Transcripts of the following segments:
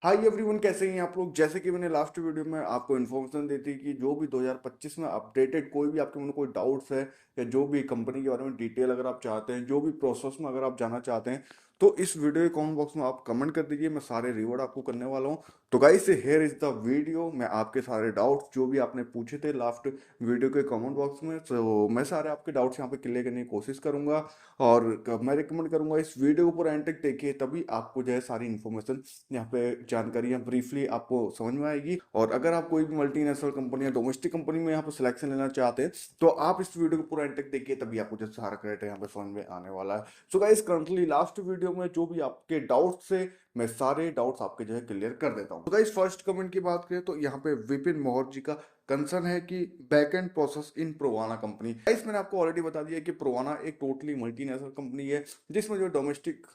Hi everyone, कैसे हैं आप लोग। जैसे कि मैंने लास्ट वीडियो में आपको इन्फॉर्मेशन दी थी कि जो भी 2025 में अपडेटेड कोई भी आपके मन में कोई डाउट्स है या जो भी कंपनी के बारे में डिटेल अगर आप चाहते हैं, जो भी प्रोसेस में अगर आप जाना चाहते हैं, तो इस वीडियो के कमेंट बॉक्स में आप कमेंट कर दीजिए। मैं सारे रिवॉर्ड आपको करने वाला हूँ। तो guys, here is the video. मैं आपके सारे डाउट्स जो भी आपने पूछे थे लास्ट वीडियो के कमेंट बॉक्स में, तो मैं सारे आपके डाउट्स यहाँ पे क्लियर करने की कोशिश करूंगा। और मैं रिकमेंड करूंगा इस वीडियो को पूरा एंड तक देखिए, तभी आपको जो है सारी इन्फॉर्मेशन यहाँ पे जानकारियां ब्रीफली आपको समझ में आएगी। और अगर आप कोई भी मल्टीनेशनल कंपनी या डोमेस्टिक कंपनी में यहाँ पे सिलेक्शन लेना चाहते हैं, तो आप इस वीडियो को पूरा एंड तक देखिए, तभी आपको जो सारा क्रेडिट यहाँ पे समझ में आने वाला है। So guys, currently last video में जो भी आपके डाउट्स थे, मैं सारे डाउट्स आपके जो है क्लियर कर देता हूँ। तो गाइस, फर्स्ट कमेंट की बात करें तो यहाँ पे विपिन मोहर जी का कंसर्न है कि backend process in Provana company. Guys, मैंने आपको ऑलरेडी बता दिया कि प्रोवाना एक टोटली मल्टीनेशनल कंपनी है, जिसमें जो डोमेस्टिक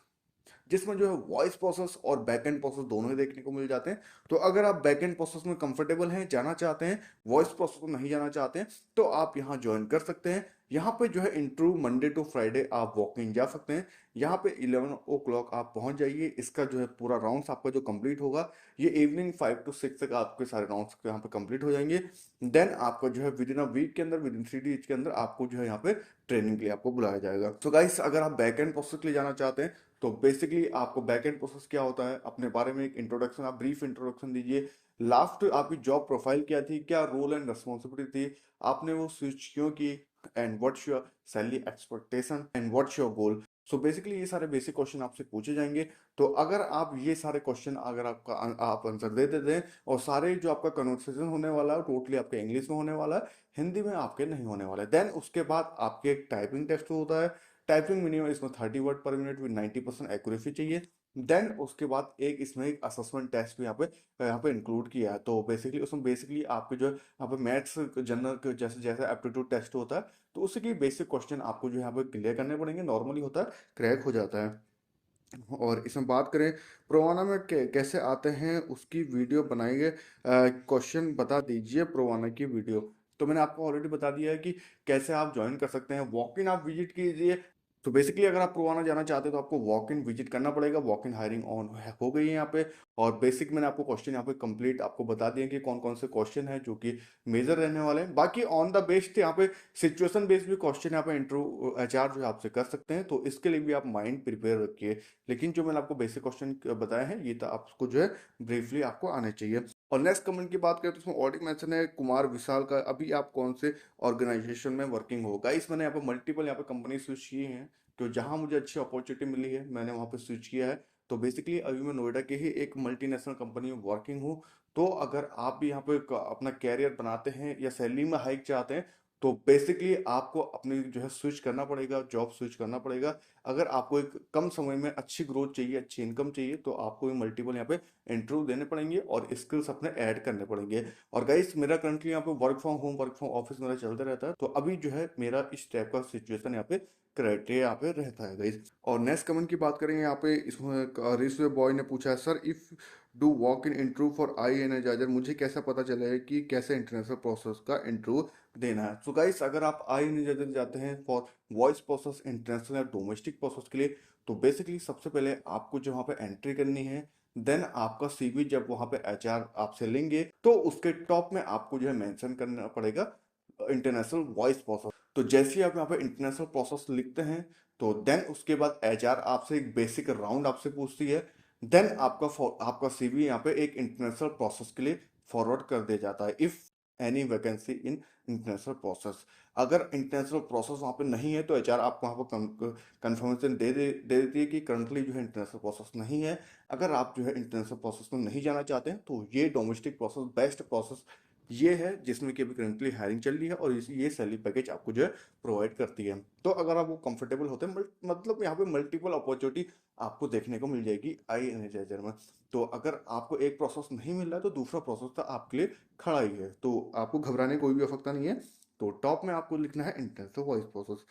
जिसमें जो है वॉइस प्रोसेस और बैकएंड प्रोसेस दोनों ही देखने को मिल जाते हैं। तो अगर आप बैकएंड प्रोसेस में कंफर्टेबल हैं, जाना चाहते हैं, वॉइस प्रोसेस में नहीं जाना चाहते हैं, तो आप यहाँ ज्वाइन कर सकते हैं। यहाँ पे जो है इंटरव्यू मंडे टू फ्राइडे आप वॉक इन जा सकते हैं। यहाँ पे 11 o'clock आप पहुंच जाइए। इसका जो है पूरा राउंड्स आपका जो कंप्लीट होगा, ये इवनिंग 5 to 6 तक आपके सारे राउंड्स यहाँ पे कंप्लीट हो जाएंगे। देन आपका जो है विद इन अ वीक के अंदर, विद इन 3 days के अंदर आपको जो है यहाँ पे ट्रेनिंग के लिए आपको बुलाया जाएगा। तो गाइस, अगर आप बैक एंड प्रोसेस के लिए जाना चाहते हैं, तो बेसिकली आपको बैक एंड प्रोसेस क्या होता है, अपने बारे में एक इंट्रोडक्शन, आप ब्रीफ इंट्रोडक्शन दीजिए। लास्ट आपकी जॉब प्रोफाइल क्या थी, क्या रोल एंड रिस्पॉन्सिबिलिटी थी, आपने वो स्विच क्यों की, and what's your salary expectation and what's your goal. So basically ये सारे बेसिक क्वेश्चन आपसे पूछे जाएंगे। तो अगर आप ये सारे क्वेश्चन अगर आप आंसर दे देते हैं, और सारे जो आपका कन्वर्सेशन होने वाला है टोटली आपके इंग्लिश में होने वाला है, हिंदी में आपके नहीं होने वाला है, देन उसके बाद आपके एक टाइपिंग टेस्ट होता है। टाइपिंग मिनिमम इसमें 30 वर्ड पर मिनट विद 90% एक्यूरेसी चाहिए। देन उसके बाद एक इसमें एक असेसमेंट टेस्ट भी यहाँ पे इंक्लूड किया है। तो बेसिकली उसमें बेसिकली आपके जो यहाँ पे मैथ्स जनरल जैसे जैसे एप्टीट्यूड टेस्ट होता है, तो उसी की बेसिक क्वेश्चन आपको जो यहाँ पे क्लियर करने पड़ेंगे। नॉर्मली होता है, क्रैक हो जाता है। और इसमें बात करें प्रोवाना में कैसे आते हैं, उसकी वीडियो बनाइए। क्वेश्चन बता दीजिए प्रोवाना की वीडियो। तो मैंने आपको ऑलरेडी बता दिया है कि कैसे आप ज्वाइन कर सकते हैं। वॉक इन आप विजिट कीजिए। तो बेसिकली अगर आप प्रोवाना जाना चाहते हैं, तो आपको वॉक इन विजिट करना पड़ेगा। वॉक इन हायरिंग ऑन हो गई है यहाँ पे। और बेसिक मैंने आपको क्वेश्चन यहाँ पे कंप्लीट आपको बता दिए कि कौन कौन से क्वेश्चन है जो कि मेजर रहने वाले हैं। बाकी ऑन द बेस्ड यहाँ पे सिचुएशन बेस्ड भी क्वेश्चन यहाँ पे इंटरव्यू एचआर जो है आपसे कर सकते हैं। तो इसके लिए भी आप माइंड प्रिपेयर रखिए। लेकिन जो मैंने आपको बेसिक क्वेश्चन बताए हैं, ये तो आपको जो है ब्रीफली आपको आने चाहिए। और नेक्स्ट कमेंट की बात करें तो उसमें ऑडिट मेंशन है कुमार विशाल का, अभी आप कौन से ऑर्गेनाइजेशन में वर्किंग होगा। इस मैंने यहाँ पे मल्टीपल यहाँ पे कंपनी स्विच की हैं, तो जहाँ मुझे अच्छी अपॉर्चुनिटी मिली है मैंने वहाँ पे स्विच किया है। तो बेसिकली अभी मैं नोएडा के ही एक मल्टीनेशनल कंपनी में वर्किंग हूँ। तो अगर आप भी यहाँ पे अपना कैरियर बनाते हैं या सैलरी में हाइक चाहते हैं, तो बेसिकली आपको अपनी जो है स्विच करना पड़ेगा, जॉब स्विच करना पड़ेगा। अगर आपको एक कम समय में अच्छी ग्रोथ चाहिए, अच्छी इनकम चाहिए, तो आपको भी मल्टीपल यहाँ पे इंटरव्यू देने पड़ेंगे और स्किल्स अपने ऐड करने पड़ेंगे। और गाइस, मेरा करंटली यहाँ पे work from home, work from office मेरा चलता रहता है। तो अभी जो है मेरा इस टाइप का सिचुएशन यहाँ पे क्राइटेरिया यहाँ पे रहता है गाइस। और नेक्स्ट कमेंट की बात करेंगे यहाँ पे, इसमें रिश्वे बॉय ने पूछा है, sir if do walk in interview for I energiser, मुझे कैसा पता चलेगा कि कैसे इंटरनेशनल प्रोसेस का इंटरव्यू देना है। सो गाइस, अगर आप आई एनर्जाइजर जाते हैं फॉर वॉइस प्रोसेस इंटरनेशनल या डोमेस्टिक प्रोसेस के लिए, तो बेसिकली सबसे पहले आपको जो वहाँ पे एंट्री करनी है। देन आपका सीवी जब वहाँ पे एचआर आपसे लेंगे, तो उसके टॉप में आपको जो है मेंशन करना पड़ेगा इंटरनेशनल वॉइस प्रोसेस। तो जैसे ही आप यहाँ पे इंटरनेशनल प्रोसेस लिखते हैं, तो देन उसके बाद एचआर आपसे एक बेसिक राउंड आपसे पूछती है। देन आपका सीवी यहाँ पे एक इंटरनेशनल प्रोसेस के लिए फॉरवर्ड कर दिया जाता है, if any vacancy in international process. अगर इंटरनेशनल प्रोसेस वहाँ पे नहीं है, तो एचआर आपको वहाँ पर कंफर्मेशन दे देती है कि करंटली जो है इंटरनेशनल प्रोसेस नहीं है। अगर आप जो है इंटरनेशनल प्रोसेस में नहीं जाना चाहते हैं, तो ये डोमेस्टिक प्रोसेस बेस्ट प्रोसेस ये है, जिसमें कि अभी करंटली हायरिंग चल रही है, और ये सैलरी पैकेज आपको जो है प्रोवाइड करती है। तो अगर आप वो कंफर्टेबल होते हैं, मतलब यहाँ पे मल्टीपल अपॉर्चुनिटी आपको देखने को मिल जाएगी आई एनर्जाइजर में। तो अगर आपको एक प्रोसेस नहीं मिल रहा है, तो दूसरा प्रोसेस तो आपके लिए खड़ा ही है। तो आपको घबराने की कोई भी आवश्यकता नहीं है। तो टॉप में आपको लिखना है इंटरनेशनल वॉइस प्रोसेस।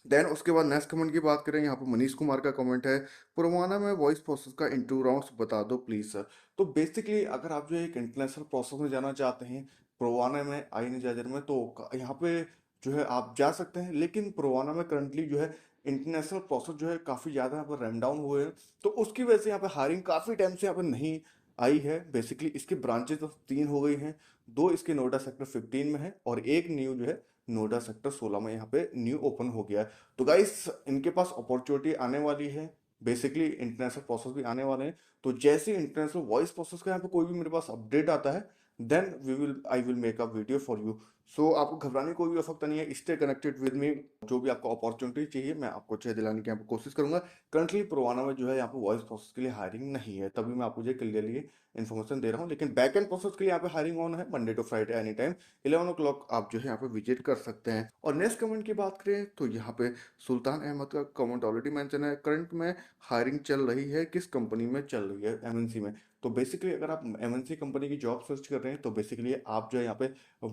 देन उसके बाद नेक्स्ट कमेंट की बात करें, यहाँ पर मनीष कुमार का कमेंट है, पुरवाना में वॉइस प्रोसेस का इंटरव्यू राउंड्स बता दो प्लीज सर। तो बेसिकली अगर आप जो है एक इंटरनेशनल प्रोसेस में जाना चाहते हैं, पुरवाना में आई एनर्जाइजर में, तो यहाँ पे जो है आप जा सकते हैं। लेकिन पुरवाना में करंटली जो है इंटरनेशनल प्रोसेस जो है काफ़ी ज़्यादा यहाँ पर रैम डाउन हुए हैं। तो उसकी वजह से यहाँ पे हायरिंग काफ़ी टाइम से यहाँ पे नहीं आई है। बेसिकली इसके ब्रांचेस तो 3 हो गई हैं, 2 इसके नोएडा सेक्टर 15 में है और एक न्यू जो है नोएडा सेक्टर 16 में यहाँ पे न्यू ओपन हो गया है। तो गाइस इनके पास अपॉर्चुनिटी आने वाली है, बेसिकली इंटरनेशनल प्रोसेस भी आने वाले हैं। तो जैसे इंटरनेशनल वॉइस प्रोसेस का यहाँ पे कोई भी मेरे पास अपडेट आता है, then I will make a video for you. So आपको घबराने की कोई भी आवश्यकता नहीं है, स्टे कनेक्टेड विद मी। जो भी आपको अपॉर्चुनिटी चाहिए मैं आपको चाहिए दिलाने की यहाँ पे कोशिश करूंगा। करंटली प्रोवाना में जो है यहाँ पे वॉइस प्रोसेस के लिए हायरिंग नहीं है, तभी मैं आपको जो क्लियरली इन्फॉर्मेशन दे रहा हूँ। लेकिन बैक एंड प्रोसेस के लिए यहाँ पे हायरिंग ऑन है, Monday to Friday any time 11 o'clock आप जो है यहाँ पे विजिट कर सकते हैं। और नेक्स्ट कमेंट की बात करें तो यहाँ पे सुल्तान अहमद का कमेंट ऑलरेडी मेंशन है, करंट में हायरिंग चल रही है, किस कंपनी में चल रही है, एमएनसी में। तो बेसिकली अगर आप एमएनसी कंपनी की जॉब सर्च कर रहे हैं तो बेसिकली आप जो है यहाँ पे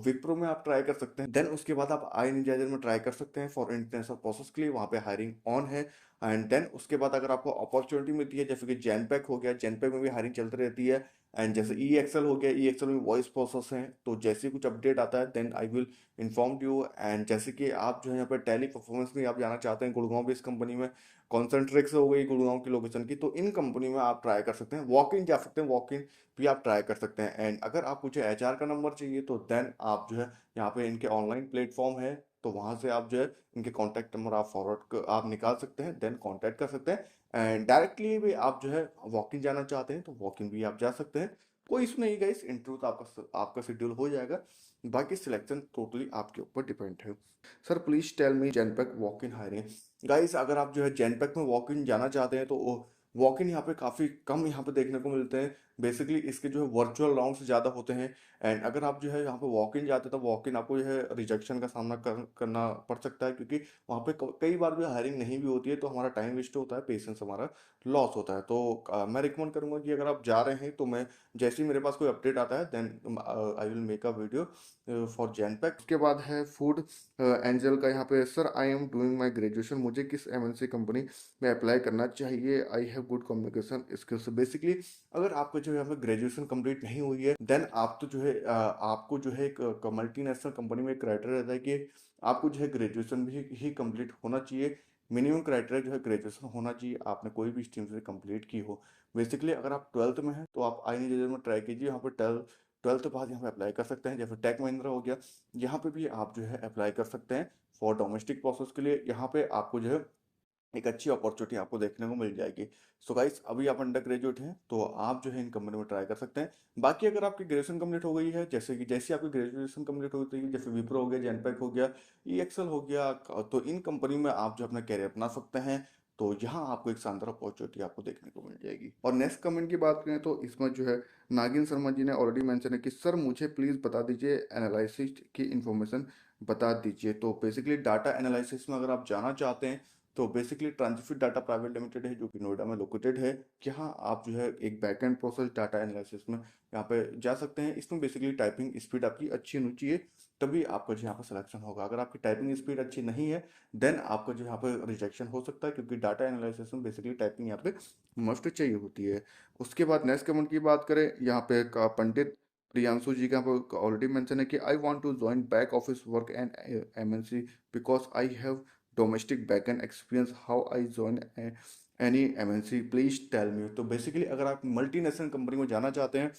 विप्रो में आप ट्राई कर सकते हैं। देन उसके बाद आप आई एनर्जाइजर में ट्राई कर सकते हैं फॉर इंटरनेशनल प्रोसेस के लिए, वहाँ पे हायरिंग ऑन है। एंड देन उसके बाद अगर आपको अपॉर्चुनिटी मिलती है जैसे कि जेनपैक हो गया, जेनपैक में भी हायरिंग चलती रहती है। एंड जैसे ई एक्सएल हो गया, ई एक्सएल में वॉइस प्रोसेस है, तो जैसे कुछ अपडेट आता है then I will inform you. And जैसे कि आप जो है यहाँ पे टेली परफॉर्मेंस में आप जाना चाहते हैं गुड़गांव बेस्ड कंपनी में, कॉन्सेंट्रिक्स हो गई गुड़गांव की लोकेशन की, तो इन कंपनी में आप ट्राई कर सकते हैं, वॉक इन जा सकते हैं, वॉक इन भी आप ट्राई कर सकते हैं। एंड अगर आप मुझे एचआर का नंबर चाहिए तो देन आप जो है यहाँ पे इनके ऑनलाइन प्लेटफॉर्म है, तो वहां से आप जो है इनके कॉन्टैक्ट नंबर आप फॉरवर्ड आप निकाल सकते हैं, देन कॉन्टैक्ट कर सकते हैं। एंड डायरेक्टली भी आप जो है वॉक इन जाना चाहते हैं तो वॉक इन भी आप जा सकते हैं, कोई इशू नहीं गाइस। इंटरव्यू तो आपका शेड्यूल हो जाएगा, बाकी सिलेक्शन टोटली आपके ऊपर डिपेंड है। Sir please tell me Genpact walk in hiring. Guys अगर आप जो है जेनपैक में वॉक इन जाना चाहते हैं तो वॉक इन यहाँ पे काफ़ी कम यहाँ पे देखने को मिलते हैं। बेसिकली इसके जो है वर्चुअल राउंड ज़्यादा होते हैं। एंड अगर आप जो है यहाँ पे वॉक इन जाते हैं तो वॉक इन आपको जो है रिजेक्शन का सामना करना पड़ सकता है, क्योंकि वहाँ पे कई बार भी हायरिंग नहीं भी होती है, तो हमारा टाइम वेस्ट होता है, पेशेंस हमारा लॉस होता है। तो मैं रिकमेंड करूंगा कि अगर आप जा रहे हैं तो मैं जैसे ही मेरे पास कोई अपडेट आता है then I will make a video for Genpact. उसके बाद है फूड एंजल का यहाँ पे, sir I am doing my graduation, मुझे किस एमएनसी कंपनी में अप्लाई करना चाहिए, I have good communication skills. Basically अगर आपका जो है यहाँ पे ग्रेजुएशन कंप्लीट नहीं हुई है देन आप तो जो है आपको जो है एक मल्टीनेशनल कंपनी में एक क्राइटेरिया रहता है कि आपको जो है ग्रेजुएशन भी ही कंप्लीट होना चाहिए। मिनिमम क्राइटेरिया जो है ग्रेजुएशन होना चाहिए, आपने कोई भी स्ट्रीम से कंप्लीट की हो। बेसिकली अगर आप 12th में हैं तो आप आई में ट्राई कीजिए, यहाँ पर 12th के बाद यहाँ पे अप्लाई कर सकते हैं। जैसे टेक महिंद्रा हो गया, यहाँ पे भी आप जो है अप्लाई कर सकते हैं फॉर डोमेस्टिक प्रोसेस के लिए। यहाँ पे आपको जो है एक अच्छी अपॉर्चुनिटी आपको देखने को मिल जाएगी। सो गाइस अभी आप अंडर ग्रेजुएट हैं तो आप जो है इन कंपनी में ट्राई कर सकते हैं। बाकी अगर आपकी ग्रेजुएशन कंप्लीट हो गई है, जैसे आपकी ग्रेजुएशन कंप्लीट होती है, जैसे विप्रो हो गया, जेनपैक हो गया, ई एक्सएल हो गया, तो इन कंपनी में आप जो अपना कैरियर अपना सकते हैं। तो यहाँ आपको एक शानदार अपॉर्चुनिटी आपको देखने को मिल जाएगी। और नेक्स्ट कमेंट की बात करें तो इसमें जो है नागिन शर्मा जी ने ऑलरेडी मेंशन है कि सर मुझे प्लीज़ बता दीजिए एनालिसिस की इंफॉर्मेशन बता दीजिए। तो बेसिकली डाटा एनालिसिस में अगर आप जाना चाहते हैं तो बेसिकली ट्रांजिफिट डाटा प्राइवेट लिमिटेड है जो कि नोएडा में लोकेटेड है। यहाँ आप जो है एक बैकएंड प्रोसेस डाटा एनालिसिस में यहाँ पे जा सकते हैं। इसमें बेसिकली टाइपिंग स्पीड आपकी अच्छी होनी चाहिए, तभी आपका जो यहाँ पर सिलेक्शन होगा। अगर आपकी टाइपिंग स्पीड अच्छी नहीं है देन आपका जो यहाँ पर रिजेक्शन हो सकता है, क्योंकि डाटा एनालिसिस में बेसिकली टाइपिंग यहाँ पे मस्ट चाहिए होती है। उसके बाद नेक्स्ट कमेंट की बात करें, यहाँ पे पंडित प्रियांशु जी का ऑलरेडी मेंशन है कि I want to join back office work and MNC because I have domestic backend experience, how I join any MNC please tell me. तो बेसिकली अगर आप मल्टीनेशनल कंपनी में जाना चाहते हैं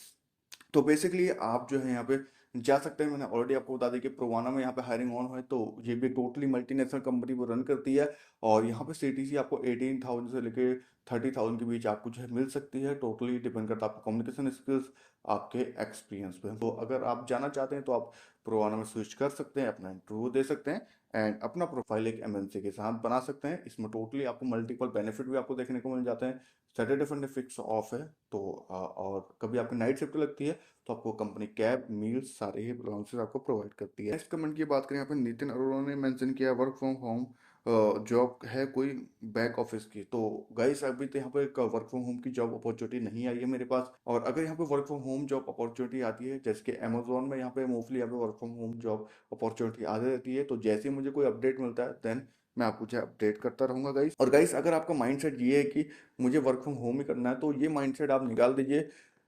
तो बेसिकली आप जो है यहाँ पे जा सकते हैं। मैंने ऑलरेडी आपको बता दी कि प्रोवाना में यहाँ पे हायरिंग ऑन है, तो ये भी टोटली मल्टीनेशनल कंपनी वो रन करती है। और यहाँ पे सीटीसी आपको 18,000 से लेके 30,000 के बीच आपको जो है मिल सकती है, टोटली डिपेंड करता है आपके कम्युनिकेशन स्किल्स, आपके एक्सपीरियंस पे। तो अगर आप जाना चाहते हैं तो आप प्रोवाना में स्विच कर सकते हैं, अपना इंटरव्यू दे सकते हैं एंड अपना प्रोफाइल एक एमएनसी के साथ बना सकते हैं। इसमें टोटली आपको मल्टीपल बेनिफिट भी आपको देखने को मिल जाते हैं। सैटरडे संडे फिक्स ऑफ है, तो और कभी आपकी नाइट शिफ्ट लगती है तो आपको कंपनी कैब मील्स सारे ही अलाउंसेस आपको प्रोवाइड करती है। नेक्स्ट कमेंट की बात करें, यहाँ पे नितिन अरोड़ा ने मेंशन किया वर्क फ्रॉम होम जॉब है कोई बैक ऑफिस की। तो गाइस अभी तो यहाँ पे एक वर्क फ्रॉम होम की जॉब अपॉर्चुनिटी नहीं आई है मेरे पास। और अगर यहाँ पे work from home job opportunity आती है, जैसे कि अमेजोन में यहाँ पे मोस्टली यहाँ पे work from home job opportunity आ रहती है, तो जैसे ही मुझे कोई अपडेट मिलता है देन मैं आपको जो अपडेट करता रहूंगा गाइस। और गाइस अगर आपका माइंडसेट ये है कि मुझे वर्क फ्रॉम होम ही करना है तो ये माइंडसेट आप निकाल दीजिए,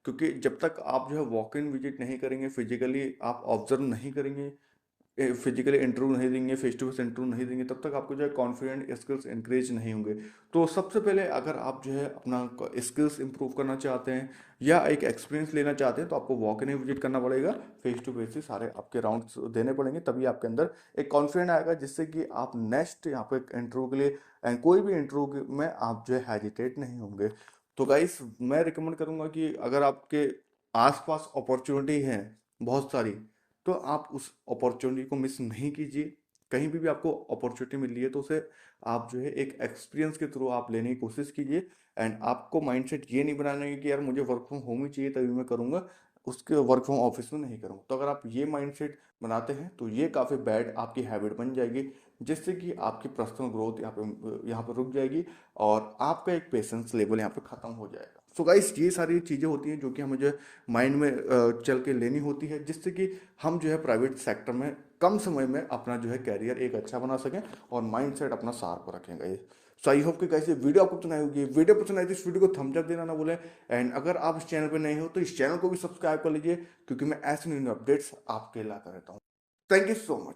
क्योंकि जब तक आप जो है वॉक इन विजिट नहीं करेंगे, फिजिकली आप ऑब्जर्व नहीं करेंगे फिजिकली इंटरव्यू नहीं देंगे, फेस टू फेस इंटरव्यू नहीं देंगे, तब तक आपको जो है कॉन्फिडेंट स्किल्स इंक्रीज नहीं होंगे। तो सबसे पहले अगर आप जो है अपना स्किल्स इंप्रूव करना चाहते हैं या एक एक्सपीरियंस लेना चाहते हैं तो आपको वॉक इन विजिट करना पड़ेगा, फेस टू फेस ही सारे आपके राउंड्स देने पड़ेंगे, तभी आपके अंदर एक कॉन्फिडेंट आएगा, जिससे कि आप नेक्स्ट यहाँ पे इंटरव्यू के लिए एंड कोई भी इंटरव्यू में आप जो है हेजिटेट नहीं होंगे। तो गाइस मैं रिकमेंड करूंगा कि अगर आपके आसपास अपॉर्चुनिटी है बहुत सारी, तो आप उस अपॉर्चुनिटी को मिस नहीं कीजिए। कहीं भी आपको अपॉर्चुनिटी मिल रही है तो उसे आप जो है एक एक्सपीरियंस के थ्रू आप लेने की कोशिश कीजिए। एंड आपको माइंडसेट ये नहीं बनाना है कि यार मुझे वर्क फ्रॉम होम ही चाहिए तभी मैं करूँगा, उसके वर्क फ्रॉम ऑफिस में नहीं करूँगा। तो अगर आप ये माइंडसेट बनाते हैं तो ये काफ़ी बैड आपकी हैबिट बन जाएगी, जिससे कि आपकी पर्सनल ग्रोथ यहाँ पे रुक जाएगी और आपका एक पेशेंस लेवल यहाँ पे ख़त्म हो जाएगा। सो गाइस ये सारी चीज़ें होती हैं जो कि हमें जो है माइंड में चल के लेनी होती है, जिससे कि हम जो है प्राइवेट सेक्टर में कम समय में अपना जो है कैरियर एक अच्छा बना सकें और माइंडसेट अपना शार्प रखेंगे। सो आई होप कि गाइस ये वीडियो आपको पसंद आई होगी। वीडियो पसंद आई तो इस वीडियो को थम्स अप देना ना भूलें। एंड अगर आप इस चैनल पर नए हो तो इस चैनल को भी सब्सक्राइब कर लीजिए, क्योंकि मैं ऐसे न्यू अपडेट्स आपके लाता रहता हूँ। Thank you so much.